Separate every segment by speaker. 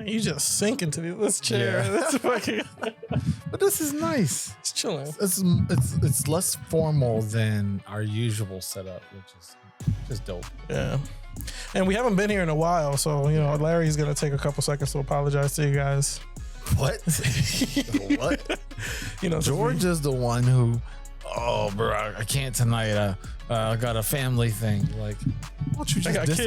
Speaker 1: You just sink into this chair.
Speaker 2: Yeah.
Speaker 1: That's fucking.
Speaker 2: But this is nice.
Speaker 1: It's chilling.
Speaker 2: It's less formal than our usual setup, which is just dope.
Speaker 1: Yeah. And we haven't been here in a while, so Larry's gonna take a couple seconds to apologize to you guys.
Speaker 2: What? What?
Speaker 1: George
Speaker 2: is the one who, oh, bro, I can't tonight. I got a family thing. Like, why don't you just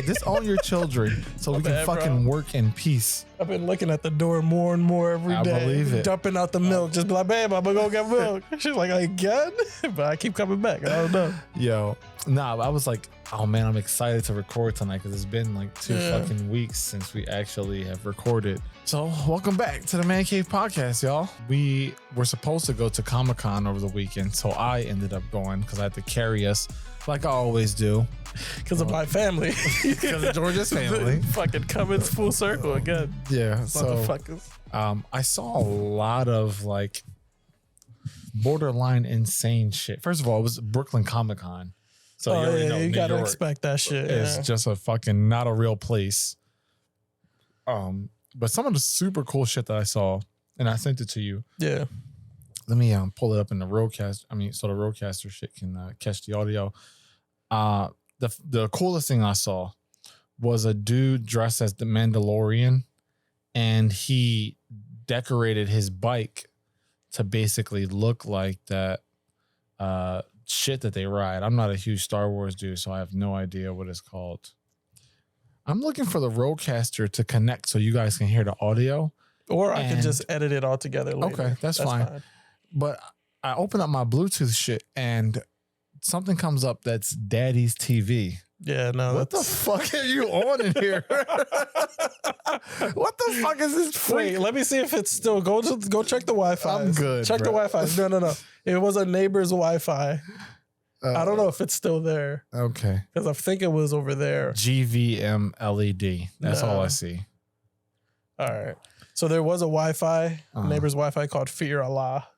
Speaker 2: disown your children so we can fucking work in peace.
Speaker 1: I've been looking at the door more and more every day.
Speaker 2: I believe it.
Speaker 1: Dumping out the milk. Just be like, babe, I'm gonna go get milk. She's like, again? But I keep coming back. I don't know.
Speaker 2: Yo, I was like, oh man, I'm excited to record tonight because it's been like 2 fucking weeks since we actually have recorded. So welcome back to the Mancave Podcast, y'all. We were supposed to go to Comic-Con over the weekend, so I ended up going because I had to carry us like I always do.
Speaker 1: Because of my family.
Speaker 2: Because of George's family.
Speaker 1: Fucking coming full circle again.
Speaker 2: Yeah, so I saw a lot of like borderline insane shit. First of all, it was Brooklyn Comic-Con. So you already know
Speaker 1: you
Speaker 2: New
Speaker 1: gotta
Speaker 2: York
Speaker 1: expect that shit.
Speaker 2: It's just a fucking not a real place. But some of the super cool shit that I saw, and I sent it to you.
Speaker 1: Yeah.
Speaker 2: Let me pull it up in the Roadcast. So the Roadcaster shit can catch the audio. The coolest thing I saw was a dude dressed as the Mandalorian, and he decorated his bike to basically look like that shit that they ride. I'm not a huge Star Wars dude, so I have no idea what it's called. I'm looking for the Roadcaster to connect so you guys can hear the audio.
Speaker 1: Or I can just edit it all together later.
Speaker 2: Okay, that's fine. But I open up my Bluetooth shit and something comes up that's Daddy's TV.
Speaker 1: Yeah, no.
Speaker 2: What the fuck are you on in here? What the fuck is this freak?
Speaker 1: Wait, let me see if it's still. Go check the Wi-Fi.
Speaker 2: I'm good.
Speaker 1: Check the Wi-Fi. No. It was a neighbor's Wi-Fi. I don't know if it's still there.
Speaker 2: Okay.
Speaker 1: Because I think it was over there.
Speaker 2: GVM LED. That's all I see.
Speaker 1: All right. So there was a Wi-Fi, neighbor's Wi-Fi called Fear Allah.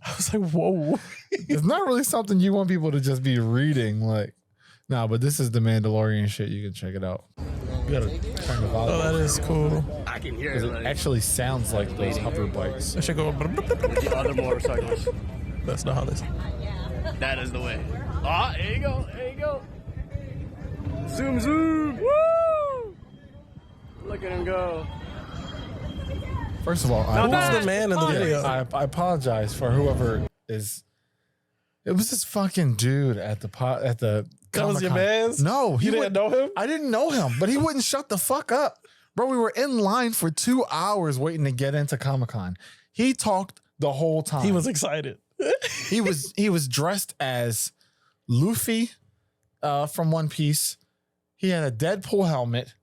Speaker 1: I was like, whoa.
Speaker 2: It's not really something you want people to just be reading. Like, no, but this is the Mandalorian shit. You can check it out. You gotta turn the volume.
Speaker 1: Oh, that is cool.
Speaker 3: I can hear it.
Speaker 2: It actually sounds like those hover bikes.
Speaker 1: I should go.
Speaker 3: The other motorcycles.
Speaker 1: That's not how this.
Speaker 3: That is the way. Ah, there you go. There you go. Zoom, zoom. Woo! Look at him go.
Speaker 2: First of all,
Speaker 1: who's the man in the video?
Speaker 2: I apologize for whoever is. It was this fucking dude at the
Speaker 1: That was your man's?
Speaker 2: No,
Speaker 1: you didn't know him.
Speaker 2: I didn't know him, but he wouldn't shut the fuck up, bro. We were in line for 2 hours waiting to get into Comic-Con. He talked the whole time.
Speaker 1: He was excited.
Speaker 2: He was dressed as Luffy from One Piece. He had a Deadpool helmet.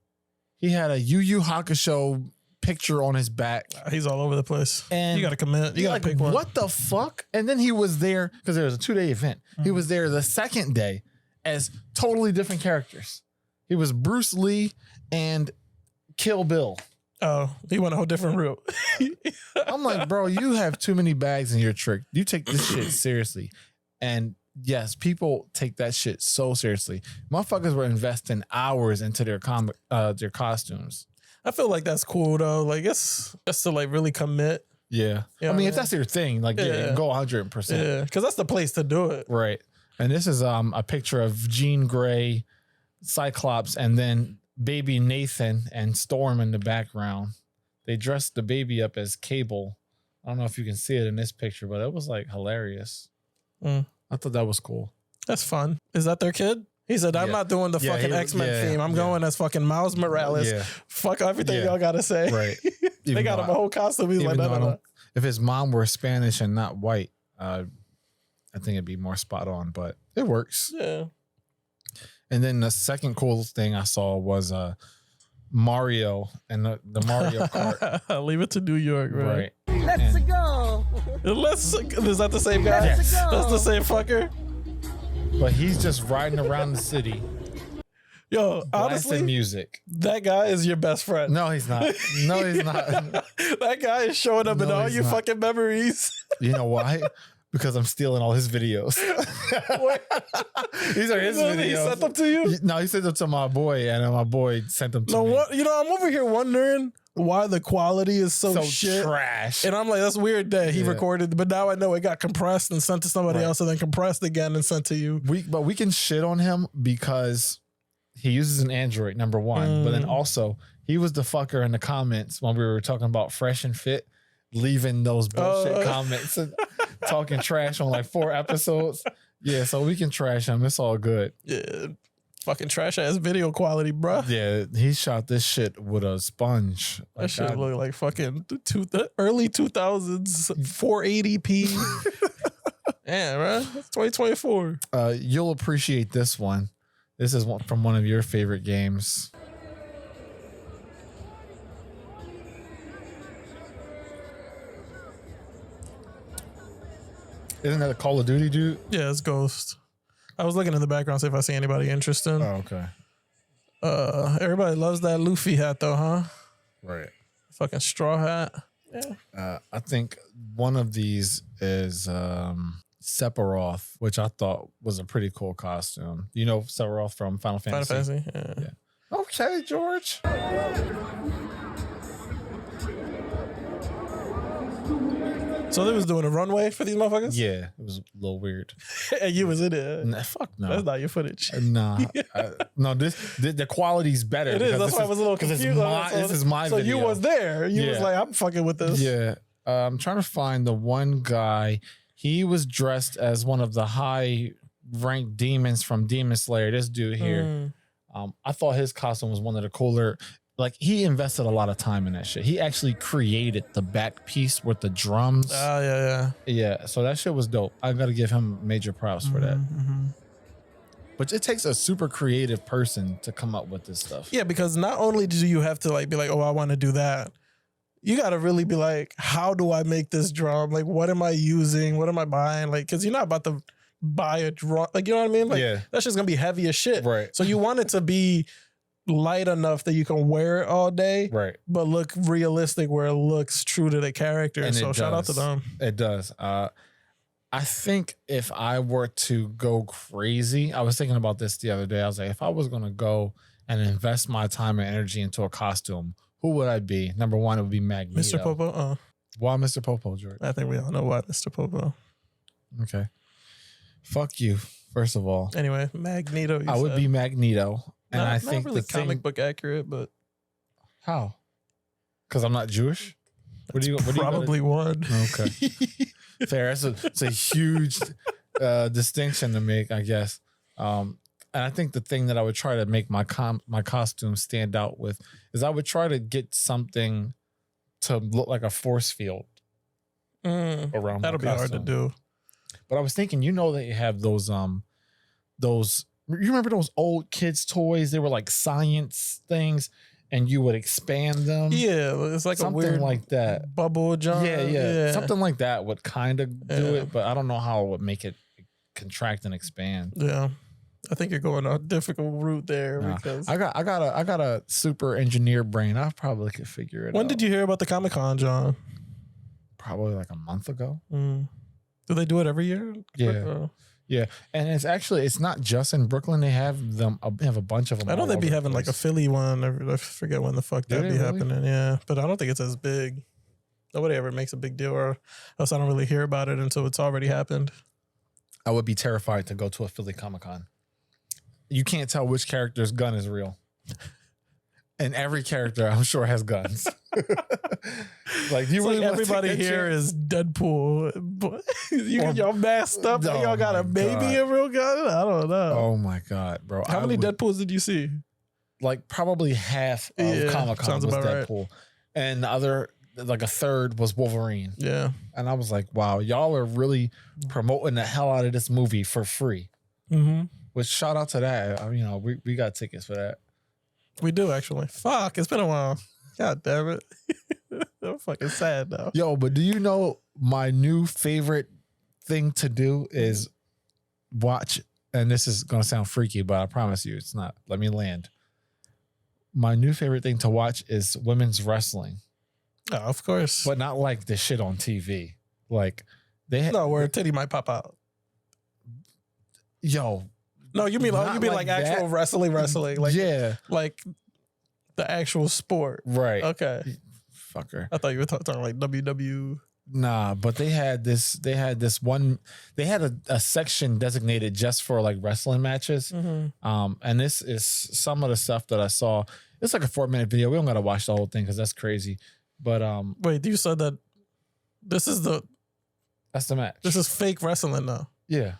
Speaker 2: He had a Yu Yu Hakusho picture on his back.
Speaker 1: He's all over the place.
Speaker 2: And
Speaker 1: you got to commit. You got to pick one.
Speaker 2: What the fuck? And then he was there because there was a 2-day event. He was there the second day as totally different characters. He was Bruce Lee and Kill Bill.
Speaker 1: Oh, he went a whole different route.
Speaker 2: I'm like, bro, you have too many bags in your trick. You take this shit seriously. And yes, people take that shit so seriously. Motherfuckers were investing hours into their costumes.
Speaker 1: I feel like that's cool though. Like it's to like really commit.
Speaker 2: Yeah. I mean, if that's your thing, like go 100%.
Speaker 1: Yeah, because that's the place to do it.
Speaker 2: Right. And this is a picture of Jean Grey, Cyclops, and then baby Nathan and Storm in the background. They dressed the baby up as Cable. I don't know if you can see it in this picture, but it was like hilarious. I thought that was cool.
Speaker 1: That's fun. Is that their kid? He said, I'm not doing the fucking X-Men theme. I'm going as fucking Miles Morales. Yeah. Fuck everything y'all got to say.
Speaker 2: Right.
Speaker 1: They got him a whole costume. He's like, no.
Speaker 2: If his mom were Spanish and not white, I think it'd be more spot on, but it works.
Speaker 1: Yeah.
Speaker 2: And then the second cool thing I saw was Mario and the Mario Kart.
Speaker 1: Leave it to New York, right?
Speaker 3: Let's go.
Speaker 1: Is that the same guy?
Speaker 3: Let's go.
Speaker 1: That's the same fucker?
Speaker 2: But he's just riding around the city.
Speaker 1: Yo, honestly,
Speaker 2: music.
Speaker 1: That guy is your best friend.
Speaker 2: No, he's not. No, he's not.
Speaker 1: That guy is showing up in all your fucking memories.
Speaker 2: You know why? because I'm stealing all his videos. These are his videos.
Speaker 1: He sent them to you?
Speaker 2: No, he sent them to my boy, and then my boy sent them to
Speaker 1: No,
Speaker 2: me.
Speaker 1: what? You know, I'm over here wondering why the quality is so shit.
Speaker 2: Trash.
Speaker 1: And I'm like, that's weird that he recorded, but now I know it got compressed and sent to somebody else and then compressed again and sent to you.
Speaker 2: But we can shit on him because he uses an Android, number one. But then also, he was the fucker in the comments when we were talking about Fresh and Fit, leaving those bullshit comments and talking trash on like 4 episodes. Yeah, so we can trash him. It's all good.
Speaker 1: Yeah. Fucking trash ass video quality, bro.
Speaker 2: Yeah, he shot this shit with a sponge.
Speaker 1: That shit look like fucking the early 2000s 480p. Yeah, bro. It's 2024.
Speaker 2: You'll appreciate this one. This is from one of your favorite games. Isn't that a Call of Duty dude?
Speaker 1: Yeah, it's Ghost. I was looking in the background see if I see anybody interesting.
Speaker 2: Oh, okay.
Speaker 1: Everybody loves that Luffy hat though, huh?
Speaker 2: Right.
Speaker 1: Fucking straw hat. Yeah.
Speaker 2: I think one of these is Sephiroth, which I thought was a pretty cool costume. You know Sephiroth from Final Fantasy?
Speaker 1: Final Fantasy, yeah.
Speaker 2: Okay, George.
Speaker 1: So they was doing a runway for these motherfuckers?
Speaker 2: Yeah, it was a little weird.
Speaker 1: And you was in it.
Speaker 2: Nah, fuck no.
Speaker 1: That's not your footage.
Speaker 2: Nah. No, the quality's better.
Speaker 1: It is. That's why I was a little confused.
Speaker 2: This is my video.
Speaker 1: So you was there. You was like, I'm fucking with this.
Speaker 2: Yeah. I'm trying to find the one guy. He was dressed as one of the high-ranked demons from Demon Slayer. This dude here. I thought his costume was one of the cooler. Like, he invested a lot of time in that shit. He actually created the back piece with the drums.
Speaker 1: Oh, yeah.
Speaker 2: Yeah, so that shit was dope. I got to give him major props for that. But it takes a super creative person to come up with this stuff.
Speaker 1: Yeah, because not only do you have to like be like, oh, I want to do that. You got to really be like, how do I make this drum? Like, what am I using? What am I buying? Like, because you're not about to buy a drum. Like, you know what I mean? Like, that's just going to be heavy as shit.
Speaker 2: Right.
Speaker 1: So you want it to be light enough that you can wear it all day,
Speaker 2: right? But
Speaker 1: look realistic where it looks true to the character. And so shout out to them.
Speaker 2: It does. I think if I were to go crazy, I was thinking about this the other day. I was like, if I was going to go and invest my time and energy into a costume, who would I be? Number one, it would be Magneto.
Speaker 1: Mr. Popo?
Speaker 2: Why Mr. Popo, George?
Speaker 1: I think we all know why Mr. Popo.
Speaker 2: Okay. Fuck you, first of all.
Speaker 1: Anyway, Magneto.
Speaker 2: I would be Magneto. And I think
Speaker 1: not really comic book accurate, but
Speaker 2: how? Because I'm not Jewish. What do you
Speaker 1: probably would?
Speaker 2: Okay, fair. It's a huge distinction to make, I guess. And I think the thing that I would try to make my costume stand out with is I would try to get something to look like a force field around.
Speaker 1: That'll be hard to do.
Speaker 2: But I was thinking, you know, they have those. You remember those old kids' toys? They were like science things, and you would expand them.
Speaker 1: Yeah, it's like
Speaker 2: something
Speaker 1: a weird
Speaker 2: like that.
Speaker 1: Bubble jar.
Speaker 2: Yeah. Something like that would kind of do it, but I don't know how it would make it contract and expand.
Speaker 1: Yeah, I think you're going a difficult route there because
Speaker 2: I got a super engineer brain. I probably could figure it out.
Speaker 1: When did you hear about the Comic-Con, John?
Speaker 2: Probably like a month ago.
Speaker 1: Do they do it every year?
Speaker 2: Yeah. Yeah, and it's not just in Brooklyn. They have a bunch of them.
Speaker 1: I know they'd be having like a Philly one. I forget when the fuck that'd be happening. Yeah, but I don't think it's as big. Nobody ever makes a big deal, or else I don't really hear about it until it's already happened.
Speaker 2: I would be terrified to go to a Philly Comic-Con. You can't tell which character's gun is real. And every character, I'm sure, has guns. Like
Speaker 1: everybody here is Deadpool. But y'all masked up and y'all got a baby and real gun? I don't know.
Speaker 2: Oh my God, bro.
Speaker 1: How many Deadpools did you see?
Speaker 2: Like probably half of Comic-Con was Deadpool. Right. And the other, like a third was Wolverine.
Speaker 1: Yeah.
Speaker 2: And I was like, wow, y'all are really promoting the hell out of this movie for free. Which shout out to that. You know, we got tickets for that.
Speaker 1: We do, actually. Fuck, it's been a while. God damn it. I'm fucking sad now.
Speaker 2: Yo, but do you know my new favorite thing to do is watch, and this is going to sound freaky, but I promise you it's not. Let me land. My new favorite thing to watch is women's wrestling.
Speaker 1: Oh, of course.
Speaker 2: But not like the shit on TV. Like They had,
Speaker 1: No, where a titty might pop out.
Speaker 2: yo.
Speaker 1: No, you mean
Speaker 2: Not
Speaker 1: like actual
Speaker 2: that.
Speaker 1: wrestling, like
Speaker 2: yeah,
Speaker 1: like the actual sport.
Speaker 2: right.
Speaker 1: Okay,
Speaker 2: Fucker.
Speaker 1: I thought you were talking like WW.
Speaker 2: Nah, but they had this. They had a section designated just for like wrestling matches. And this is some of the stuff that I saw. It's like a 4-minute video. We don't gotta watch the whole thing because that's crazy. But
Speaker 1: Wait, you said that that's the match. This is fake wrestling though.
Speaker 2: Yeah.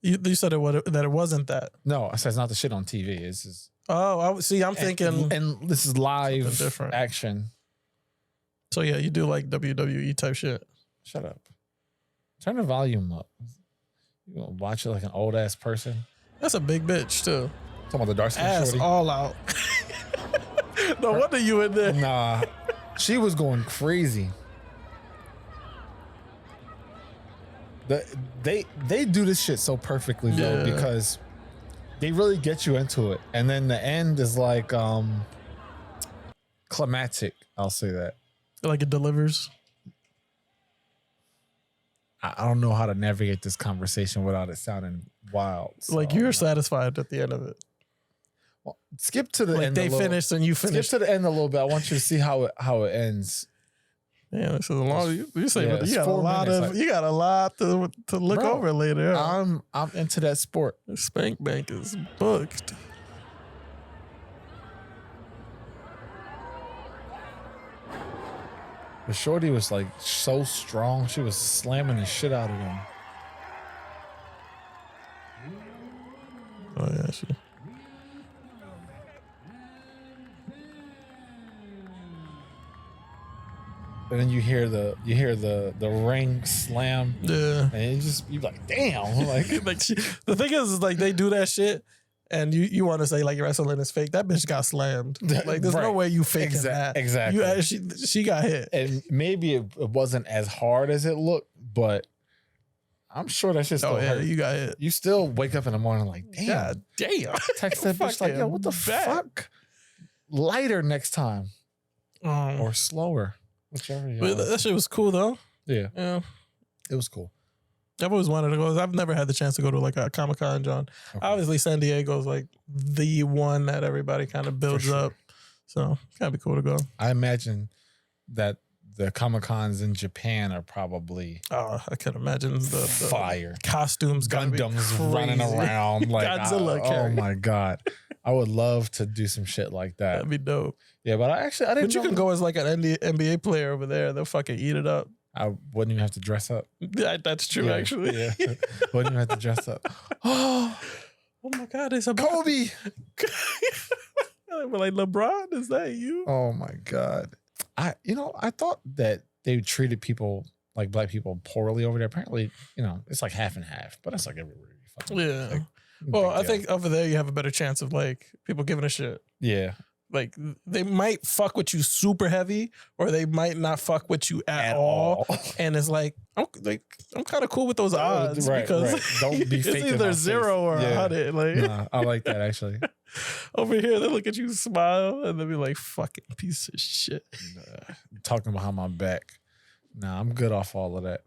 Speaker 1: You said that it wasn't that.
Speaker 2: No, I said it's not the shit on TV. It's just
Speaker 1: Oh, I'm thinking.
Speaker 2: and this is live
Speaker 1: different.
Speaker 2: action.
Speaker 1: So yeah, you do like WWE type shit.
Speaker 2: Shut up. Turn the volume up. You gonna watch it like an old ass person?
Speaker 1: That's a big bitch too.
Speaker 2: Talking about the Darcy
Speaker 1: Ass
Speaker 2: shorty.
Speaker 1: all out. No wonder you in there.
Speaker 2: Nah, she was going crazy. They do this shit so perfectly though, because they really get you into it, and then the end is like climactic. I'll say that.
Speaker 1: Like it delivers.
Speaker 2: I don't know how to navigate this conversation without it sounding wild.
Speaker 1: Like you're satisfied at the end of it.
Speaker 2: Well, skip to the
Speaker 1: like
Speaker 2: end.
Speaker 1: They finished and you finished.
Speaker 2: Skip to the end a little bit. I want you to see how it ends.
Speaker 1: Yeah, this is a long. You say
Speaker 2: Yeah,
Speaker 1: you got a lot
Speaker 2: minutes,
Speaker 1: of. You got a lot to look
Speaker 2: Bro,
Speaker 1: over later.
Speaker 2: I'm into that sport.
Speaker 1: The Spank Bank is booked.
Speaker 2: The shorty was like so strong. She was slamming the shit out of him.
Speaker 1: Oh yeah, she.
Speaker 2: And then you hear the ring slam.
Speaker 1: Yeah.
Speaker 2: And you're like, damn. Like,
Speaker 1: The thing is like they do that shit, and you want to say like wrestling is fake. That bitch got slammed. Like there's no
Speaker 2: Right.
Speaker 1: way you faking that.
Speaker 2: Exactly.
Speaker 1: She got hit.
Speaker 2: And maybe it wasn't as hard as it looked, but I'm sure that shit still hurt.
Speaker 1: You got hit.
Speaker 2: You still wake up in the morning like, damn.
Speaker 1: God damn.
Speaker 2: Text that bitch like, yo, what the fuck? Lighter next time. Or slower. Whichever.
Speaker 1: But that shit was cool though.
Speaker 2: Yeah.
Speaker 1: Yeah.
Speaker 2: It was cool.
Speaker 1: I've always wanted to go. I've never had the chance to go to like a Comic-Con, John.
Speaker 2: Okay.
Speaker 1: Obviously, San Diego is like the one that everybody kind of builds up. So it's gotta be cool to go.
Speaker 2: I imagine that the Comic-Cons in Japan are probably
Speaker 1: I can imagine the
Speaker 2: fire.
Speaker 1: Costumes,
Speaker 2: Gundams running around like
Speaker 1: Godzilla.
Speaker 2: oh my god, I would love to do some shit like that.
Speaker 1: That'd be dope.
Speaker 2: Yeah, but I didn't.
Speaker 1: But you can go as like an NBA player over there. They'll fucking eat it up.
Speaker 2: I wouldn't even have to dress up.
Speaker 1: That's true, actually.
Speaker 2: Yeah, wouldn't even have to dress up.
Speaker 1: Oh my God, it's a
Speaker 2: Kobe.
Speaker 1: We're like, LeBron, is that you?
Speaker 2: Oh my god. I thought that they treated people like black people poorly over there. Apparently, it's like half and half, but that's like everywhere.
Speaker 1: Yeah.
Speaker 2: Like,
Speaker 1: well, I think over there you have a better chance of like people giving a shit.
Speaker 2: Yeah.
Speaker 1: Like they might fuck with you super heavy, or they might not fuck with you at all. And it's like I'm kind of cool with those odds,
Speaker 2: right,
Speaker 1: because
Speaker 2: right. Don't be
Speaker 1: it's
Speaker 2: faking
Speaker 1: either
Speaker 2: my
Speaker 1: 0 or
Speaker 2: face.
Speaker 1: 100. Like
Speaker 2: Nah, I like that actually.
Speaker 1: over here, they look at you, smile, and they'll be like, "Fucking piece of shit."
Speaker 2: Talking behind my back. Nah, I'm good off all of that.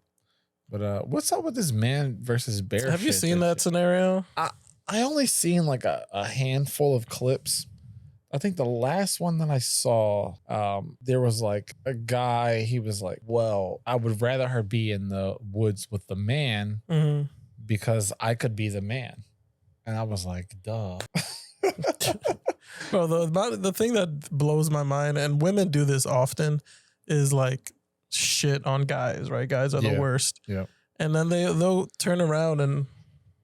Speaker 2: But what's up with this man versus bear?
Speaker 1: Have you
Speaker 2: shit
Speaker 1: seen that scenario?
Speaker 2: I only seen like a handful of clips. I think the last one that I saw, there was like a guy, he was like, well, I would rather her be in the woods with the man because I could be the man. And I was like, duh.
Speaker 1: Bro, the thing that blows my mind, and women do this often, is like shit on guys, right? Guys are the worst.
Speaker 2: Yeah.
Speaker 1: And then they'll turn around and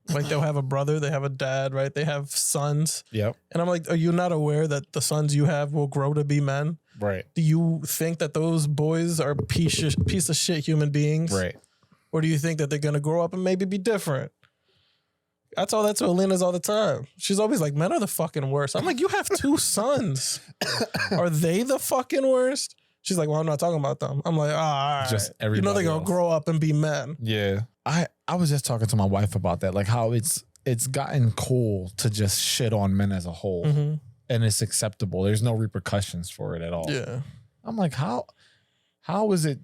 Speaker 1: like they'll have a brother, they have a dad, right? They have sons.
Speaker 2: Yep.
Speaker 1: And I'm like, are you not aware that the sons you have will grow to be men?
Speaker 2: Right.
Speaker 1: Do you think that those boys are piece of shit human beings?
Speaker 2: Right.
Speaker 1: Or do you think that they're going to grow up and maybe be different? I tell that to Alina's all the time. She's always like, men are the fucking worst. I'm like, you have 2 sons. Are they the fucking worst? She's like, well, I'm not talking about them. I'm like, all right.
Speaker 2: Just
Speaker 1: they're
Speaker 2: everybody
Speaker 1: going to
Speaker 2: else.
Speaker 1: grow up and be men.
Speaker 2: Yeah. I was just talking to my wife about that, like how it's gotten cool to just shit on men as a whole, and it's acceptable. There's no repercussions for it at all.
Speaker 1: Yeah.
Speaker 2: I'm like, how is it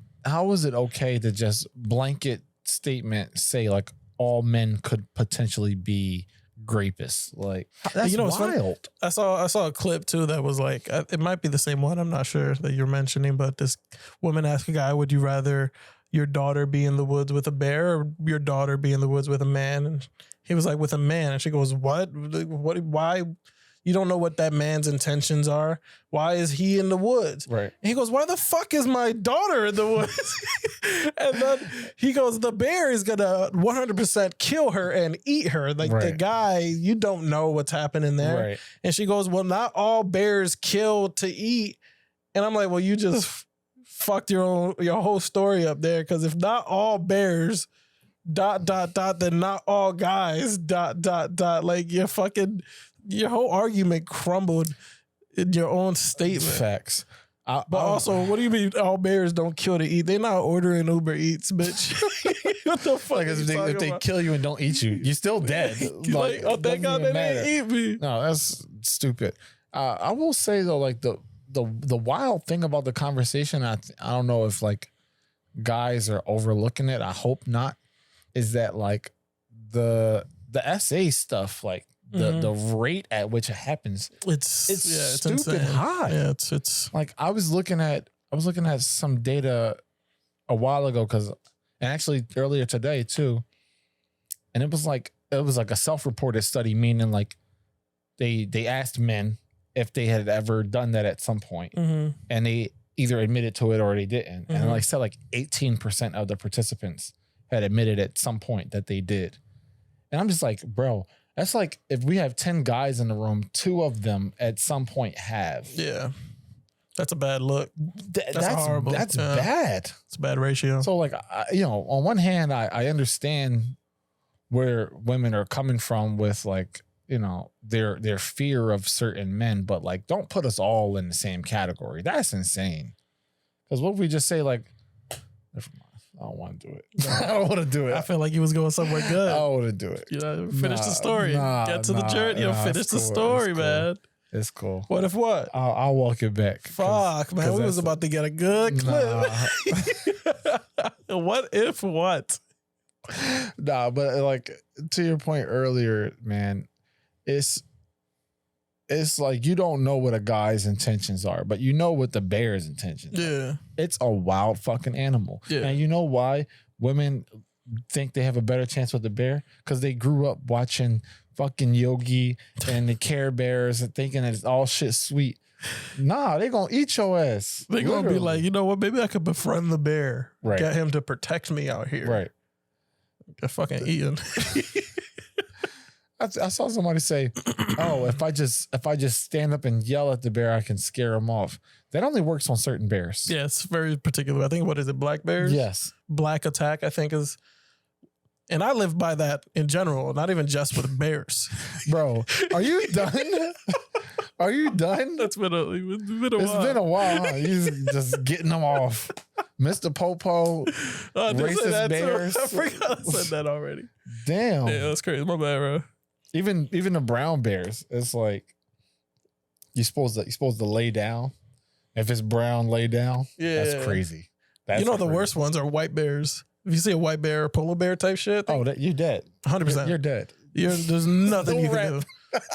Speaker 2: okay to just blanket statement say like all men could potentially be rapists? Like that's
Speaker 1: It's funny.
Speaker 2: wild.
Speaker 1: I saw a clip too that was like, it might be the same one, I'm not sure, that you're mentioning, but this woman asked a guy, would you rather your daughter be in the woods with a bear or your daughter be in the woods with a man? And he was like, with a man. And she goes, what? Why? You don't know what that man's intentions are. Why is he in the woods?
Speaker 2: Right.
Speaker 1: And he goes, why the fuck is my daughter in the woods? And then he goes, the bear is going to 100% kill her and eat her. Like the guy, you don't know what's happening there.
Speaker 2: Right.
Speaker 1: And she goes, well, not all bears kill to eat. And I'm like, well, you just fucked your whole story up there. Because if not all bears, ... then not all guys, ... Like your whole argument crumbled in your own statement.
Speaker 2: Facts.
Speaker 1: But also, what do you mean all bears don't kill to eat? They're not ordering Uber Eats, bitch. What the fuck?
Speaker 2: Like if they kill you and don't eat you, you're still dead.
Speaker 1: Like, oh, thank God they didn't eat me.
Speaker 2: No, that's stupid. I will say though, like the wild thing about the conversation, I don't know if like guys are overlooking it. I hope not. Is that like the SA stuff, like the rate at which it happens, it's stupid
Speaker 1: insane.
Speaker 2: high.
Speaker 1: Yeah, it's
Speaker 2: like I was looking at some data a while ago, and actually earlier today too, and it was like a self-reported study, meaning like they asked men if they had ever done that at some point, and they either admitted to it or they didn't, and like said like 18% of the participants had admitted at some point that they did. And I'm just like, bro, that's like if we have 10 guys in the room, 2 of them at some point have.
Speaker 1: Yeah. That's a bad look. That's horrible.
Speaker 2: That's bad.
Speaker 1: It's a bad ratio.
Speaker 2: So like, on one hand, I understand where women are coming from with like, their fear of certain men, but like, don't put us all in the same category. That's insane. Because what if we just say like, never mind. I don't want to do it. I don't want to do it.
Speaker 1: I feel like you was going somewhere good.
Speaker 2: I don't want to do it.
Speaker 1: Finish the story. Get to the journey. Finish the story, man.
Speaker 2: It's cool.
Speaker 1: What if what?
Speaker 2: I'll walk it back.
Speaker 1: Fuck, man. We was about to get a good clip. What if what?
Speaker 2: Nah, but like to your point earlier, man, it's like you don't know what a guy's intentions are, but you know what the bear's intentions are. It's a wild fucking animal. Yeah. And you know why women think they have a better chance with the bear? Because they grew up watching fucking Yogi and the Care Bears and thinking that it's all shit sweet. Nah, they gonna eat your ass.
Speaker 1: They gonna be like, you know what? Maybe I could befriend the bear.
Speaker 2: Right.
Speaker 1: Get him to protect me out here.
Speaker 2: Right.
Speaker 1: Get fucking eaten.
Speaker 2: I saw somebody say, "Oh, if I just stand up and yell at the bear, I can scare him off." That only works on certain bears.
Speaker 1: Yeah, it's very particular. I think, what is it, black bears?
Speaker 2: Yes.
Speaker 1: Black attack, I think is. And I live by that in general, not even just with bears.
Speaker 2: Bro, are you done? Are you done?
Speaker 1: It's been a while.
Speaker 2: It's been a while, huh? You just getting them off. Mr. Popo, racist bears.
Speaker 1: I forgot I said that already.
Speaker 2: Damn.
Speaker 1: Yeah, that's crazy. My bad, bro.
Speaker 2: Even the brown bears, it's like you're supposed to lay down. If it's brown, lay down.
Speaker 1: Yeah,
Speaker 2: that's crazy. That's
Speaker 1: the worst ones are white bears. If you see a white bear or polar bear type shit,
Speaker 2: you're dead.
Speaker 1: 100%.
Speaker 2: You're dead.
Speaker 1: There's nothing you can do.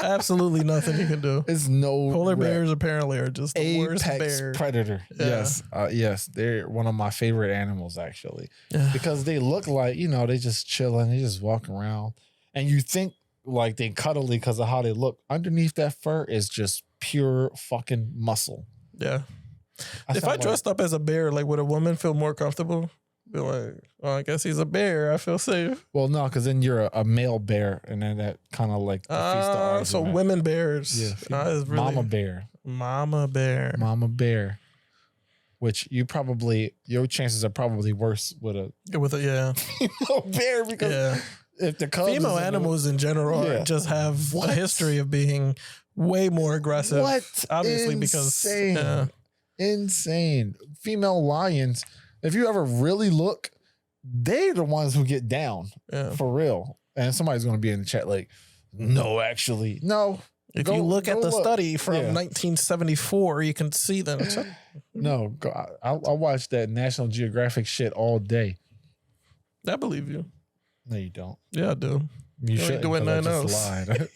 Speaker 1: Absolutely nothing you can do.
Speaker 2: It's no
Speaker 1: polar bears apparently are just the worst bear.
Speaker 2: Predator. Yeah. Yes, they're one of my favorite animals actually, because they look like they just chilling, they just walking around, and you think like they cuddly because of how they look. Underneath that fur is just pure fucking muscle.
Speaker 1: Yeah. If I dressed up as a bear, like, would a woman feel more comfortable? Be like, I guess he's a bear. I feel safe.
Speaker 2: Well, no, because then you're a male bear, and then that kind of like defeats the argument.
Speaker 1: So women bears.
Speaker 2: Yeah.
Speaker 1: Really,
Speaker 2: Mama bear.
Speaker 1: Mama bear.
Speaker 2: Mama bear. Which your chances are probably worse with a female bear, because if the cubs
Speaker 1: female animals in general just have a history of being way more aggressive. Obviously,
Speaker 2: insane. Female lions, if you ever really look, they're the ones who get down for real. And somebody's going to be in the chat like, no, actually, no.
Speaker 1: If you look at the study from 1974, you can see them.
Speaker 2: No, I watched that National Geographic shit all day.
Speaker 1: I believe you.
Speaker 2: No, you don't.
Speaker 1: Yeah, I do.
Speaker 2: You
Speaker 1: ain't
Speaker 2: should
Speaker 1: doing nothing else.
Speaker 2: lied.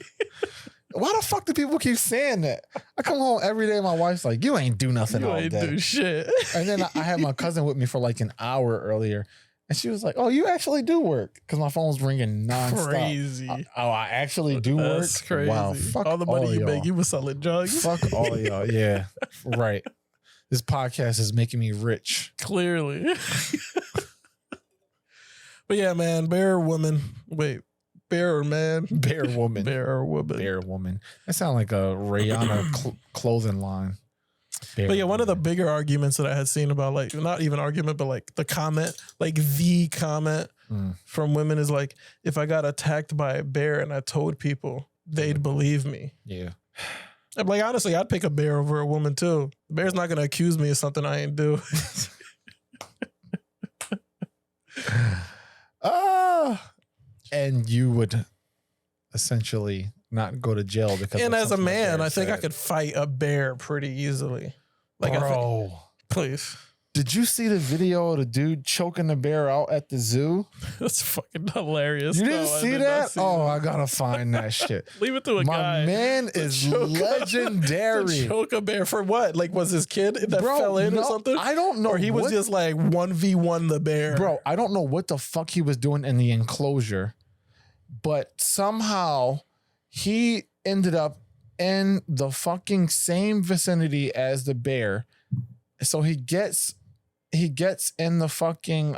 Speaker 2: Why the fuck do people keep saying that? I come home every day. My wife's like, "You ain't do nothing
Speaker 1: You
Speaker 2: all
Speaker 1: ain't
Speaker 2: day."
Speaker 1: do shit.
Speaker 2: And then I had my cousin with me for like an hour earlier, and she was like, "Oh, you actually do work?" Because my phone's ringing nonstop.
Speaker 1: Crazy.
Speaker 2: I actually do work.
Speaker 1: That's crazy.
Speaker 2: Wow, fuck
Speaker 1: all the money you
Speaker 2: y'all.
Speaker 1: make, you was selling drugs.
Speaker 2: Fuck all y'all. Yeah, right. This podcast is making me rich.
Speaker 1: Clearly. But yeah, man, bear or woman. Wait, bear or man?
Speaker 2: Bear woman.
Speaker 1: Bear or woman.
Speaker 2: Bear woman. That sounds like a Rihanna clothing line. Bear
Speaker 1: But yeah, one of the
Speaker 2: woman.
Speaker 1: bigger arguments that I had seen about, like, not even argument, but like the comment from women is like, if I got attacked by a bear and I told people, they'd believe me.
Speaker 2: Yeah.
Speaker 1: I'm like, honestly, I'd pick a bear over a woman too. The bear's not going to accuse me of something I ain't do.
Speaker 2: And you would essentially not go to jail because.
Speaker 1: And
Speaker 2: of
Speaker 1: as a
Speaker 2: something the
Speaker 1: man,
Speaker 2: bear
Speaker 1: I think I
Speaker 2: said.
Speaker 1: could fight a bear pretty easily. Like,
Speaker 2: Bro,
Speaker 1: please.
Speaker 2: did you see the video of the dude choking the bear out at the zoo?
Speaker 1: That's fucking hilarious.
Speaker 2: You didn't
Speaker 1: No, I
Speaker 2: see
Speaker 1: did not
Speaker 2: that?
Speaker 1: see
Speaker 2: Oh,
Speaker 1: that.
Speaker 2: I gotta find that shit.
Speaker 1: Leave it to a
Speaker 2: My
Speaker 1: guy.
Speaker 2: man is
Speaker 1: choke-
Speaker 2: legendary.
Speaker 1: To choke a bear for what? Like, was his kid that
Speaker 2: Bro,
Speaker 1: fell in or
Speaker 2: no,
Speaker 1: something?
Speaker 2: I don't know.
Speaker 1: Or he was
Speaker 2: what-
Speaker 1: just like 1v1 the bear.
Speaker 2: Bro, I don't know what the fuck he was doing in the enclosure, but somehow he ended up in the fucking same vicinity as the bear. So he gets in the fucking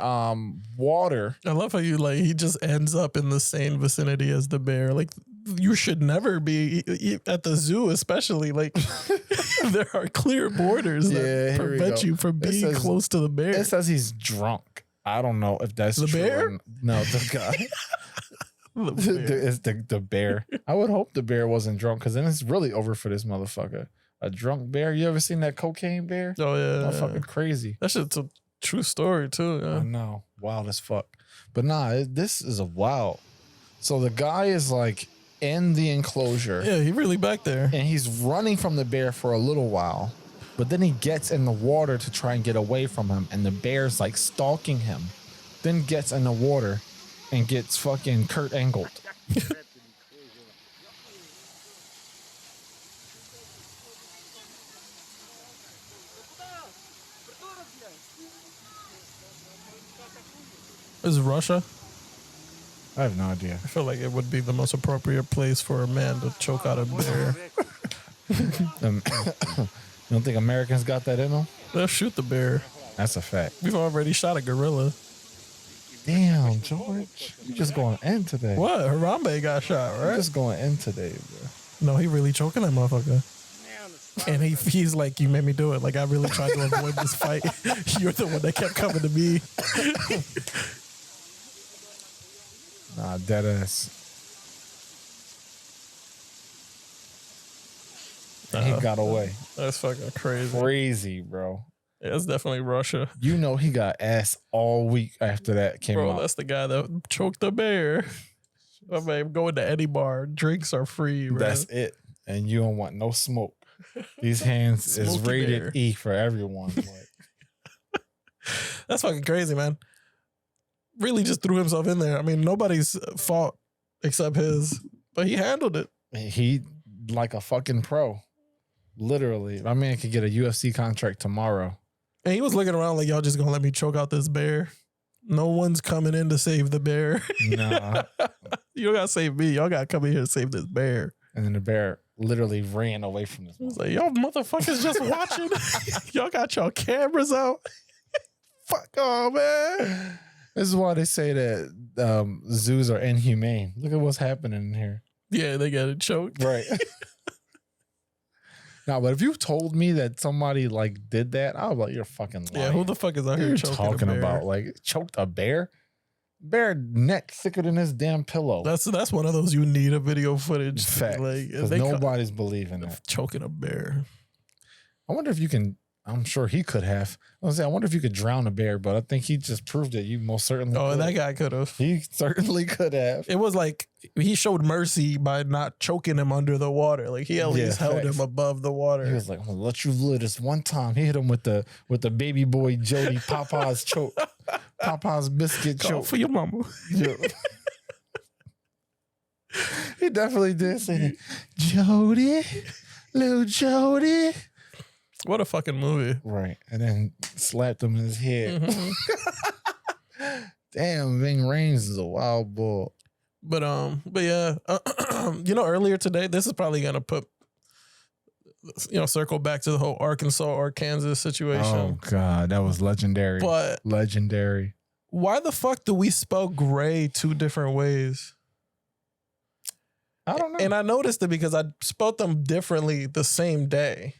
Speaker 2: water.
Speaker 1: I love how you like, he just ends up in the same vicinity as the bear. Like, you should never be at the zoo, especially. Like, there are clear borders
Speaker 2: Yeah,
Speaker 1: that
Speaker 2: here we
Speaker 1: prevent
Speaker 2: go.
Speaker 1: you from
Speaker 2: It
Speaker 1: being
Speaker 2: says-
Speaker 1: close to the bear.
Speaker 2: It says he's drunk. I don't know if that's
Speaker 1: The
Speaker 2: true
Speaker 1: bear?
Speaker 2: or no, the guy.
Speaker 1: The bear.
Speaker 2: It's the bear. I would hope the bear wasn't drunk because then it's really over for this motherfucker. A drunk bear. You ever seen that cocaine bear?
Speaker 1: Oh, yeah.
Speaker 2: Motherfucking crazy.
Speaker 1: That shit's a true story, too.
Speaker 2: I
Speaker 1: Yeah.
Speaker 2: know. Wild as fuck. But nah, this is a wild. So the guy is like in the enclosure
Speaker 1: Yeah, he really back there.
Speaker 2: and he's running from the bear for a little while. But then he gets in the water to try and get away from him. And the bear's like stalking him. Then gets in the water and gets fucking Kurt Angled.
Speaker 1: Is Russia?
Speaker 2: I have no idea.
Speaker 1: I feel like it would be the most appropriate place for a man to choke out a bear.
Speaker 2: You don't think Americans got that in them?
Speaker 1: They'll shoot the bear.
Speaker 2: That's a fact.
Speaker 1: We've already shot a gorilla.
Speaker 2: Damn, George. You just going in today.
Speaker 1: What? Harambe got shot,
Speaker 2: You
Speaker 1: right?
Speaker 2: just going in today, bro.
Speaker 1: No, he really choking that motherfucker. And he's like, you made me do it. Like, I really tried to avoid this fight. You're the one that kept coming to me.
Speaker 2: Nah, dead ass. And he got away.
Speaker 1: That's fucking crazy.
Speaker 2: Crazy, bro.
Speaker 1: Yeah, it's definitely Russia.
Speaker 2: You know he got ass all week after that came
Speaker 1: Bro,
Speaker 2: out.
Speaker 1: that's the guy that choked the bear. I mean, going to any bar, drinks are free, bro.
Speaker 2: That's it. And you don't want no smoke. These hands is
Speaker 1: Smoky
Speaker 2: rated
Speaker 1: bear.
Speaker 2: E for everyone. Like,
Speaker 1: That's fucking crazy, man. Really just threw himself in there. I mean, nobody's fault except his, but he handled it.
Speaker 2: he like a fucking pro. Literally. My man could get a UFC contract tomorrow.
Speaker 1: And he was looking around like, y'all just gonna let me choke out this bear? No one's coming in to save the bear.
Speaker 2: Nah.
Speaker 1: You don't gotta save me. Y'all gotta come in here and save this bear.
Speaker 2: And then the bear literally ran away from this.
Speaker 1: I was like, y'all motherfuckers just watching. Y'all got y'all cameras out. Fuck off, man.
Speaker 2: This is why they say that zoos are inhumane. Look at what's happening in here.
Speaker 1: Yeah, they got it choked.
Speaker 2: Right. Now, but if you told me that somebody like did that, I was like, you're fucking lying.
Speaker 1: Yeah, who the fuck is out
Speaker 2: What are
Speaker 1: here
Speaker 2: you
Speaker 1: choking
Speaker 2: talking
Speaker 1: a bear?
Speaker 2: about? Like choked a bear? Bear neck thicker than his damn pillow.
Speaker 1: That's one of those you need a video footage.
Speaker 2: Fact.
Speaker 1: Like,
Speaker 2: Because
Speaker 1: they
Speaker 2: nobody's believing that.
Speaker 1: choking a bear.
Speaker 2: I wonder if you can. I'm sure he could have. I wonder if you could drown a bear, but I think he just proved that you most certainly.
Speaker 1: Oh,
Speaker 2: could.
Speaker 1: that guy could have.
Speaker 2: He certainly could have.
Speaker 1: It was like he showed mercy by not choking him under the water. Like he at least held
Speaker 2: facts.
Speaker 1: him above the water.
Speaker 2: He was like, "I'm gonna let you live this one time." He hit him with the baby boy Jody Papa's choke. Popeye's biscuit
Speaker 1: Call
Speaker 2: choke.
Speaker 1: for your mama.
Speaker 2: Yeah. He definitely did say that. Jody, little Jody.
Speaker 1: What a fucking movie.
Speaker 2: Right. And then slapped him in his head.
Speaker 1: Mm-hmm.
Speaker 2: Damn, Ving Rhames is a wild bull.
Speaker 1: But yeah, earlier today, this is probably gonna put, circle back to the whole Arkansas or Kansas situation.
Speaker 2: Oh God, that was legendary.
Speaker 1: But
Speaker 2: legendary.
Speaker 1: why the fuck do we spell gray two different ways?
Speaker 2: I don't know.
Speaker 1: And I noticed it because I spelled them differently the same day.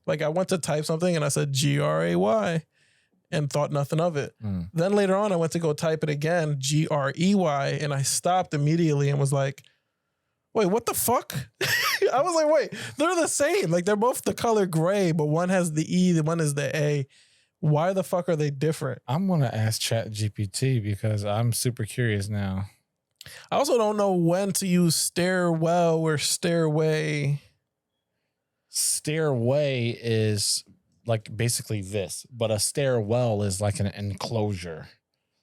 Speaker 1: Like I went to type something and I said Gray and thought nothing of it. Then later on, I went to go type it again, Grey, and I stopped immediately and was like, wait, what the fuck? I was like, wait, they're the same. Like they're both the color gray, but one has the E, the one is the A. Why the fuck are they different?
Speaker 2: I'm going to ask ChatGPT because I'm super curious now.
Speaker 1: I also don't know when to use stairwell or stairway.
Speaker 2: Stairway is like basically this, but a stairwell is like an enclosure.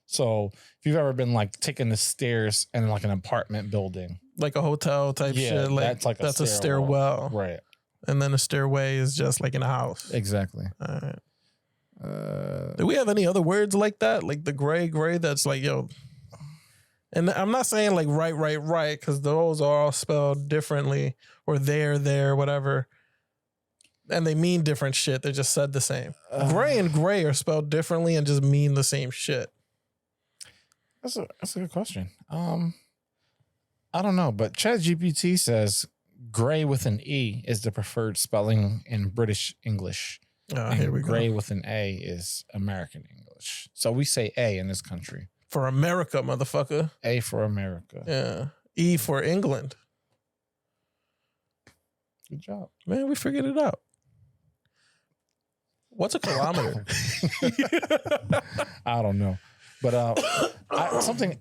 Speaker 2: So if you've ever been like taking the stairs in like an apartment building,
Speaker 1: like a hotel type shit, like that's a stairwell,
Speaker 2: right?
Speaker 1: And then a stairway is just like in a house.
Speaker 2: Exactly.
Speaker 1: All right. Do we have any other words like that? Like the gray that's like, yo. And I'm not saying like right, because those are all spelled differently or there, whatever. And they mean different shit. They're just said the same. Gray and gray are spelled differently and just mean the same shit.
Speaker 2: That's a good question. I don't know, but ChatGPT says gray with an E is the preferred spelling in British English.
Speaker 1: Here we go.
Speaker 2: Gray with an A is American English. So we say A in this country.
Speaker 1: For America, motherfucker.
Speaker 2: A for America.
Speaker 1: Yeah. E for England.
Speaker 2: Good job.
Speaker 1: Man, we figured it out. What's a kilometer?
Speaker 2: I don't know. But something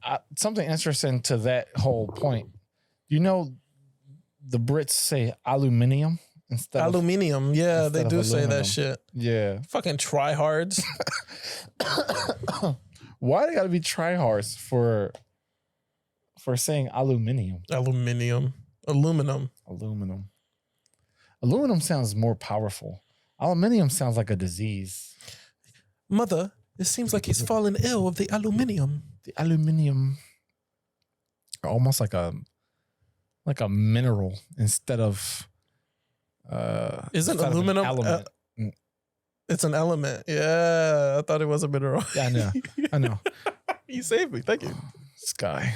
Speaker 2: interesting to that whole point. You know, the Brits say aluminium instead
Speaker 1: Aluminium. Yeah, they do say
Speaker 2: aluminum.
Speaker 1: that shit.
Speaker 2: Yeah.
Speaker 1: Fucking tryhards.
Speaker 2: Why they gotta be tryhards for saying aluminium?
Speaker 1: Aluminum.
Speaker 2: Aluminum sounds more powerful. Aluminium sounds like a disease.
Speaker 1: Mother, it seems like he's fallen ill of the aluminium.
Speaker 2: The aluminium, almost like a mineral instead of.
Speaker 1: Isn't aluminum? It's an element. Yeah, I thought it was a mineral.
Speaker 2: Yeah, I know.
Speaker 1: You saved me. Thank you.
Speaker 2: This guy.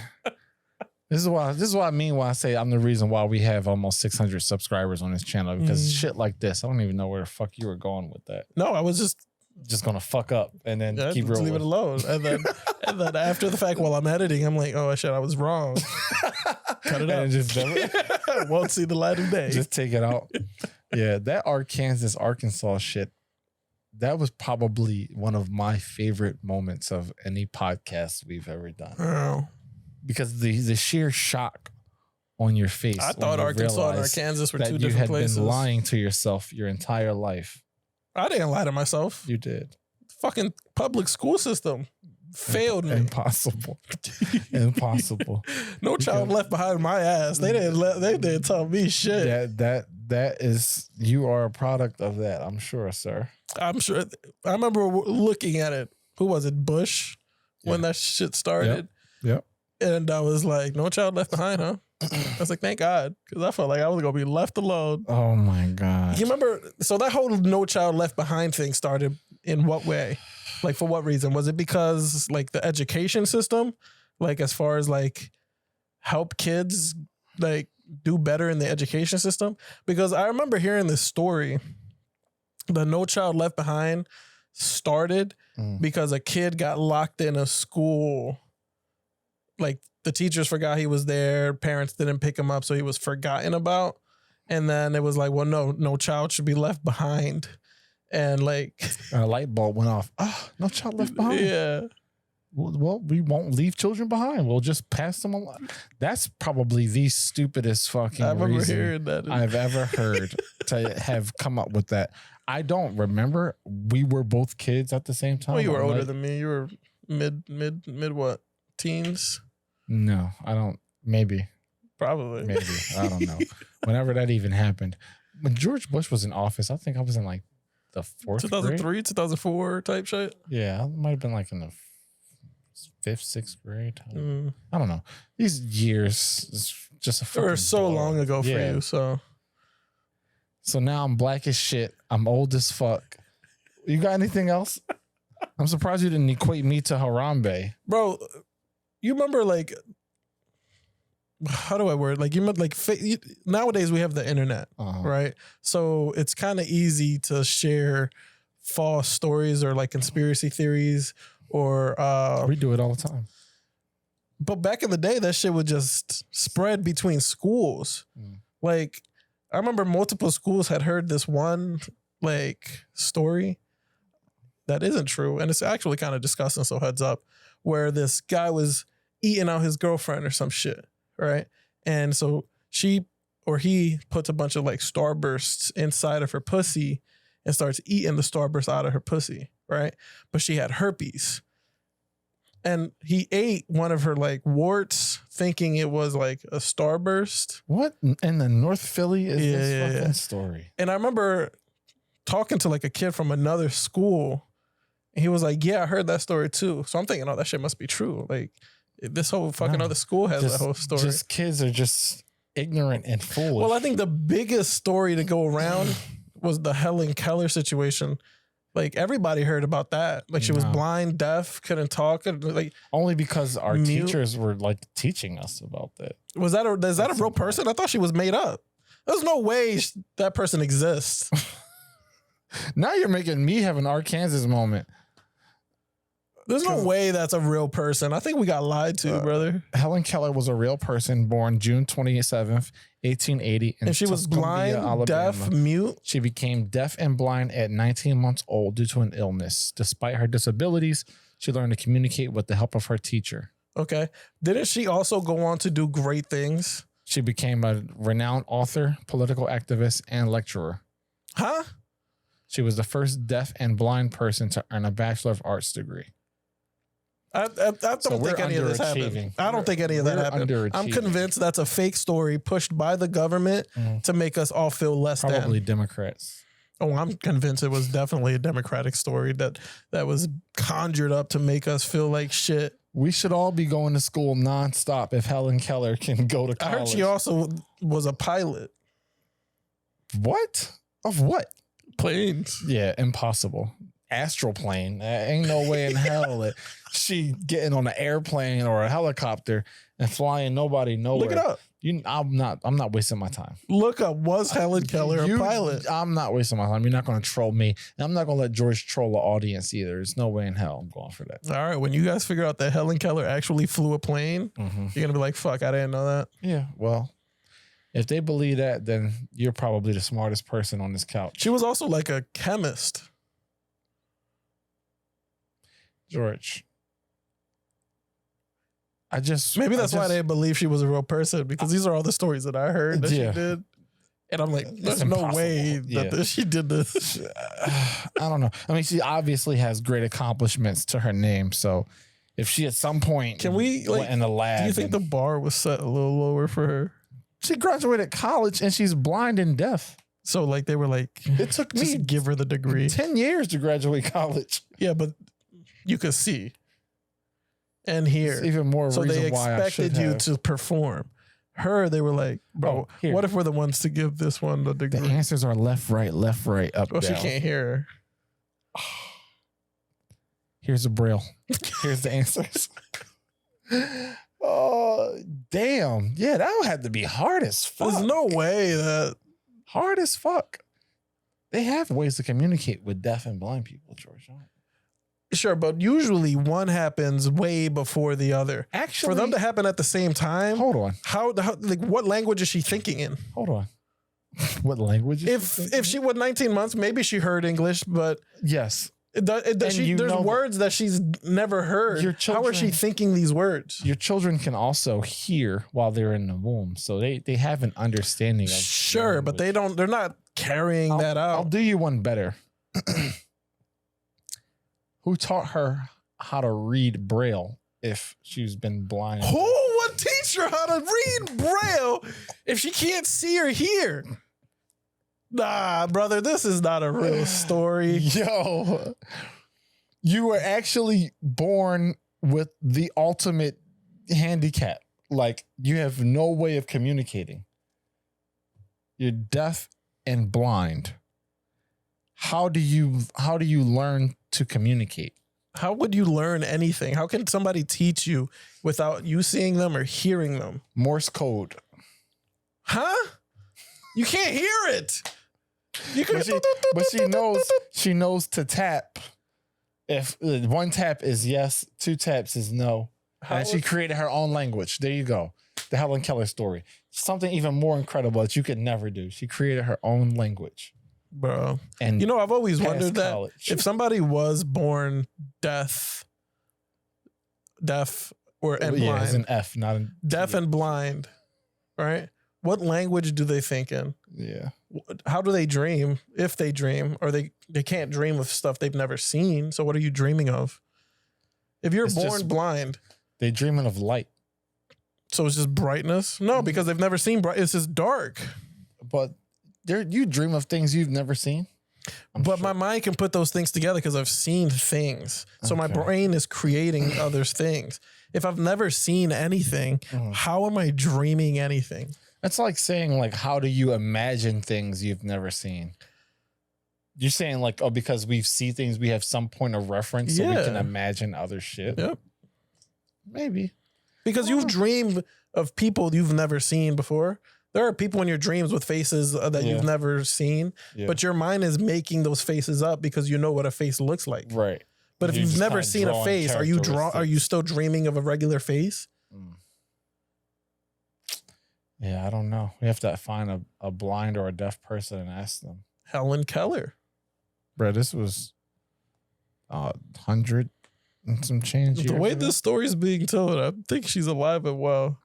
Speaker 2: This is what I mean when I say I'm the reason why we have almost 600 subscribers on this channel, because shit like this, I don't even know where the fuck you were going with that.
Speaker 1: No, I was just
Speaker 2: gonna fuck up and then keep rolling.
Speaker 1: Leave it alone. And then after the fact, while I'm editing, I'm like, oh shit, I was wrong. Cut it out.
Speaker 2: And just
Speaker 1: won't see the light of day.
Speaker 2: Just take it out. Yeah, that Arkansas shit. That was probably one of my favorite moments of any podcast we've ever done.
Speaker 1: Oh.
Speaker 2: Because the sheer shock on your face.
Speaker 1: I thought Arkansas and Arkansas were two different places.
Speaker 2: You had been lying to yourself your entire life.
Speaker 1: I didn't lie to myself.
Speaker 2: You did.
Speaker 1: Fucking public school system failed me.
Speaker 2: Impossible. Impossible.
Speaker 1: No child left behind my ass. They didn't tell me shit.
Speaker 2: That is, you are a product of that, I'm sure, sir.
Speaker 1: I'm sure. I remember looking at it. Who was it? Bush? When that shit started.
Speaker 2: Yep.
Speaker 1: And I was like, no child left behind, huh? I was like, thank God. Because I felt like I was going to be left alone.
Speaker 2: Oh, my God.
Speaker 1: You remember? So that whole no child left behind thing started in what way? Like, for what reason? Was it because, like, the education system? Like, as far as, like, help kids, like, do better in the education system? Because I remember hearing this story. The No Child Left Behind started because a kid got locked in a school. Like the teachers forgot he was there. Parents didn't pick him up, so he was forgotten about. And then it was like, well, no child should be left behind. And like
Speaker 2: a light bulb went off. No child left behind.
Speaker 1: Yeah.
Speaker 2: Well, we won't leave children behind. We'll just pass them along. That's probably the stupidest fucking reason I've ever heard to have come up with that. I don't remember. We were both kids at the same time.
Speaker 1: Well, you were older than me. You were mid what? Teens?
Speaker 2: No, I don't. Maybe.
Speaker 1: Probably.
Speaker 2: I don't know. Whenever that even happened. When George Bush was in office, I think I was in like the 4th
Speaker 1: 2003,
Speaker 2: grade.
Speaker 1: 2004 type shit.
Speaker 2: Yeah, I might have been like in the 5th, 6th grade. I don't know. These years is just a
Speaker 1: They were
Speaker 2: fucking
Speaker 1: so
Speaker 2: blur.
Speaker 1: long ago for
Speaker 2: Yeah.
Speaker 1: you. So
Speaker 2: now I'm black as shit. I'm old as fuck. You got anything else? I'm surprised you didn't equate me to Harambe.
Speaker 1: bro, you remember like, how do I word? Like you remember like nowadays we have the internet, right? So it's kind of easy to share false stories or like conspiracy theories or
Speaker 2: We do it all the time.
Speaker 1: but back in the day that shit would just spread between schools. Like I remember multiple schools had heard this one like story that isn't true and it's actually kind of disgusting, so heads up, where this guy was eating out his girlfriend or some shit, right? And so she or he puts a bunch of like Starbursts inside of her pussy and starts eating the Starburst out of her pussy, right? But she had herpes. And he ate one of her like warts thinking it was like a Starburst.
Speaker 2: What in the North Philly is
Speaker 1: Yeah,
Speaker 2: this
Speaker 1: yeah,
Speaker 2: fucking
Speaker 1: yeah.
Speaker 2: story?
Speaker 1: And I remember talking to like a kid from another school and he was like, yeah, I heard that story too. So I'm thinking, oh, that shit must be true. Like this whole fucking
Speaker 2: No,
Speaker 1: other school has that whole story.
Speaker 2: Just kids are just ignorant and foolish.
Speaker 1: Well, I think the biggest story to go around was the Helen Keller situation. Like everybody heard about that. Like she was
Speaker 2: No.
Speaker 1: blind, deaf, couldn't talk. Like
Speaker 2: only because our
Speaker 1: Mute.
Speaker 2: teachers were like teaching us about that.
Speaker 1: is that a
Speaker 2: That's
Speaker 1: real person? I thought she was made up. There's no way that person exists.
Speaker 2: Now you're making me have an Arkansas moment.
Speaker 1: There's no way that's a real person. I think we got lied to, brother.
Speaker 2: Helen Keller was a real person born June 27th, 1880. In
Speaker 1: And she was
Speaker 2: Tuscumbia,
Speaker 1: blind,
Speaker 2: Alabama.
Speaker 1: deaf, mute.
Speaker 2: She became deaf and blind at 19 months old due to an illness. Despite her disabilities, she learned to communicate with the help of her teacher.
Speaker 1: Okay. Didn't she also go on to do great things?
Speaker 2: She became a renowned author, political activist, and lecturer.
Speaker 1: Huh?
Speaker 2: She was the first deaf and blind person to earn a Bachelor of Arts degree.
Speaker 1: I don't think any of this happened.
Speaker 2: underachieving.
Speaker 1: I don't think any of that
Speaker 2: We're
Speaker 1: happened. I'm
Speaker 2: underachieving.
Speaker 1: convinced that's a fake story pushed by the government to make us all feel less
Speaker 2: Probably
Speaker 1: than.
Speaker 2: Democrats.
Speaker 1: Oh, I'm convinced it was definitely a Democratic story that was conjured up to make us feel like shit.
Speaker 2: We should all be going to school nonstop if Helen Keller can go to
Speaker 1: I
Speaker 2: college.
Speaker 1: heard she also was a pilot.
Speaker 2: What? Of what?
Speaker 1: Planes.
Speaker 2: Yeah, impossible. Astral plane. Ain't no way in hell that she getting on an airplane or a helicopter and flying nobody nowhere.
Speaker 1: Look it up.
Speaker 2: I'm not wasting my time.
Speaker 1: Look up, was Helen Keller a pilot?
Speaker 2: I'm not wasting my time. You're not going to troll me. And I'm not going to let George troll the audience either. There's no way in hell I'm going for that.
Speaker 1: All right, when you guys figure out that Helen Keller actually flew a plane, you're going to be like, fuck, I didn't know that.
Speaker 2: Yeah, well, if they believe that, then you're probably the smartest person on this couch.
Speaker 1: She was also like a chemist.
Speaker 2: George.
Speaker 1: Maybe that's why they believe she was a real person, because these are all the stories that I heard that
Speaker 2: Yeah.
Speaker 1: she did. And I'm like, there's
Speaker 2: It's
Speaker 1: no
Speaker 2: impossible.
Speaker 1: way
Speaker 2: Yeah.
Speaker 1: that she did this.
Speaker 2: I don't know. I mean, she obviously has great accomplishments to her name. So if she at some point
Speaker 1: Can we, like,
Speaker 2: went in the lab,
Speaker 1: Do you think the bar was set a little lower for her?
Speaker 2: she graduated college and she's blind and deaf.
Speaker 1: So like they were like,
Speaker 2: It took
Speaker 1: just
Speaker 2: me
Speaker 1: give her the degree.
Speaker 2: 10 years to graduate college.
Speaker 1: Yeah, but you could see and hear.
Speaker 2: It's even more
Speaker 1: So
Speaker 2: reason
Speaker 1: they
Speaker 2: why I should
Speaker 1: expected you
Speaker 2: have.
Speaker 1: to perform. Her, they were like, bro,
Speaker 2: Oh, here.
Speaker 1: what if we're the ones to give this one the
Speaker 2: The
Speaker 1: degree?
Speaker 2: answers are left, right, up,
Speaker 1: Well, she
Speaker 2: down.
Speaker 1: can't hear.
Speaker 2: Here's the braille. Here's the answers. Oh, damn. Yeah, that would have to be hard as fuck.
Speaker 1: There's no way that.
Speaker 2: Hard as fuck. They have ways to communicate with deaf and blind people, George.
Speaker 1: Sure, but usually one happens way before the other.
Speaker 2: Actually,
Speaker 1: For them to happen at the same time,
Speaker 2: hold on.
Speaker 1: how like what language is she thinking in?
Speaker 2: Hold on. What language?
Speaker 1: If she was 19 months, maybe she heard English, but
Speaker 2: yes,
Speaker 1: there's words that she's never heard.
Speaker 2: Your
Speaker 1: How is she
Speaker 2: children-
Speaker 1: thinking these words?
Speaker 2: your children can also hear while they're in the womb, so they have an understanding of
Speaker 1: Sure, but
Speaker 2: language.
Speaker 1: they're not carrying that
Speaker 2: I'll
Speaker 1: out.
Speaker 2: do you one better. Who taught her how to read Braille if she's been blind.
Speaker 1: Who would teach her how to read Braille if she can't see or hear? Nah, brother, this is not a real story.
Speaker 2: Yo, you were actually born with the ultimate handicap. Like, you have no way of communicating. You're deaf and blind. How do you learn to communicate?
Speaker 1: How would you learn anything? How can somebody teach you without you seeing them or hearing them?
Speaker 2: Morse code.
Speaker 1: Huh? You can't hear it. You can,
Speaker 2: but she knows to tap. If one tap is yes, two taps is no. And she created her own language. There you go. The Helen Keller story. Something even more incredible that you could never do. She created her own language.
Speaker 1: Bro.
Speaker 2: And
Speaker 1: you know, I've always wondered
Speaker 2: college.
Speaker 1: that if somebody was born deaf or and blind.
Speaker 2: It's an F, not an
Speaker 1: deaf and blind, right? What language do they think in?
Speaker 2: Yeah.
Speaker 1: How do they dream? If they dream, or they can't dream of stuff they've never seen. So what are you dreaming of? If you're born blind,
Speaker 2: they're dreaming of light.
Speaker 1: So it's just brightness? No, because they've never seen bright. It's just dark.
Speaker 2: But you dream of things you've never seen.
Speaker 1: But my mind can put those things together because I've seen things. So my brain is creating other things. If I've never seen anything, how am I dreaming anything?
Speaker 2: That's like saying, like, how do you imagine things you've never seen? You're saying, like, oh, because we see things, we have some point of reference, so we can imagine other shit.
Speaker 1: Yep.
Speaker 2: Maybe.
Speaker 1: Because you've dreamed of people you've never seen before. There are people in your dreams with faces that you've never seen, but your mind is making those faces up because you know what a face looks like.
Speaker 2: Right.
Speaker 1: But if you've never seen a face, are you still dreaming of a regular face?
Speaker 2: Yeah, I don't know. We have to find a blind or a deaf person and ask them.
Speaker 1: Helen Keller.
Speaker 2: Bro, this was 100 and some change.
Speaker 1: The way this story is being told, I think she's alive and well.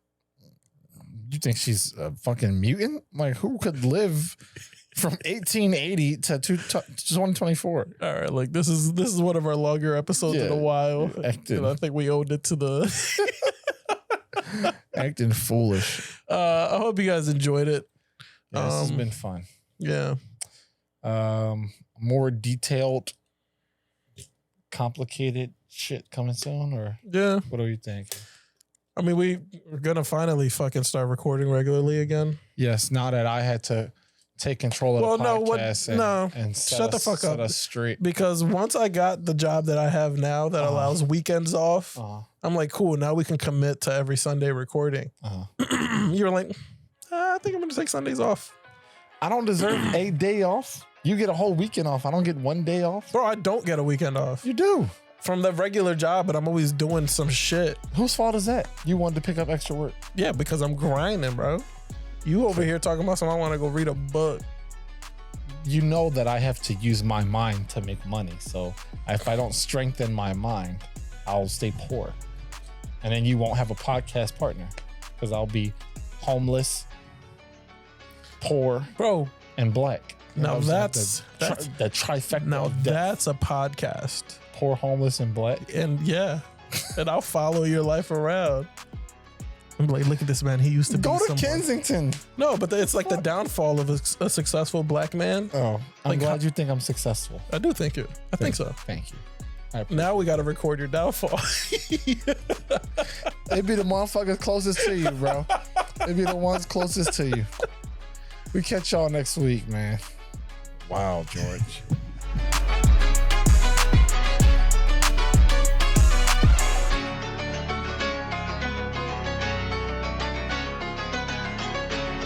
Speaker 2: You think she's a fucking mutant? Like, who could live from 1880 to 2024?
Speaker 1: All right, like this is one of our longer episodes in a while. And I think we owed it to the
Speaker 2: acting foolish.
Speaker 1: I hope you guys enjoyed it.
Speaker 2: Yeah, this has been fun.
Speaker 1: Yeah.
Speaker 2: More detailed, complicated shit coming soon, or what do you think?
Speaker 1: I mean, we're gonna finally fucking start recording regularly again.
Speaker 2: Yes, now that I had to take control of the podcast and
Speaker 1: shut the fuck up.
Speaker 2: Set us straight.
Speaker 1: Because once I got the job that I have now that allows weekends off, I'm like, cool, now we can commit to every Sunday recording. You're like, I think I'm gonna take Sundays off.
Speaker 2: I don't deserve a day off. You get a whole weekend off. I don't get one day off.
Speaker 1: Bro, I don't get a weekend off.
Speaker 2: You do.
Speaker 1: From the regular job, but I'm always doing some shit.
Speaker 2: Whose fault is that? You wanted to pick up extra work.
Speaker 1: Yeah, because I'm grinding, bro. You over here talking about something I want to go read a book.
Speaker 2: You know that I have to use my mind to make money. So if I don't strengthen my mind, I'll stay poor. And then you won't have a podcast partner because I'll be homeless, poor,
Speaker 1: bro,
Speaker 2: and black.
Speaker 1: Now that's
Speaker 2: the trifecta.
Speaker 1: Now that's a podcast.
Speaker 2: Poor, homeless, and black.
Speaker 1: And and I'll follow your life around. I'm like, look at this man. He used to
Speaker 2: go
Speaker 1: be
Speaker 2: to Kensington.
Speaker 1: No, but it's like the downfall of a successful black man.
Speaker 2: Oh, I'm glad you think I'm successful.
Speaker 1: I do think you. I think so.
Speaker 2: Thank you.
Speaker 1: Now we got to record your downfall.
Speaker 2: They be the motherfuckers closest to you, bro. They be the ones closest to you. We catch y'all next week, man. Wow, George.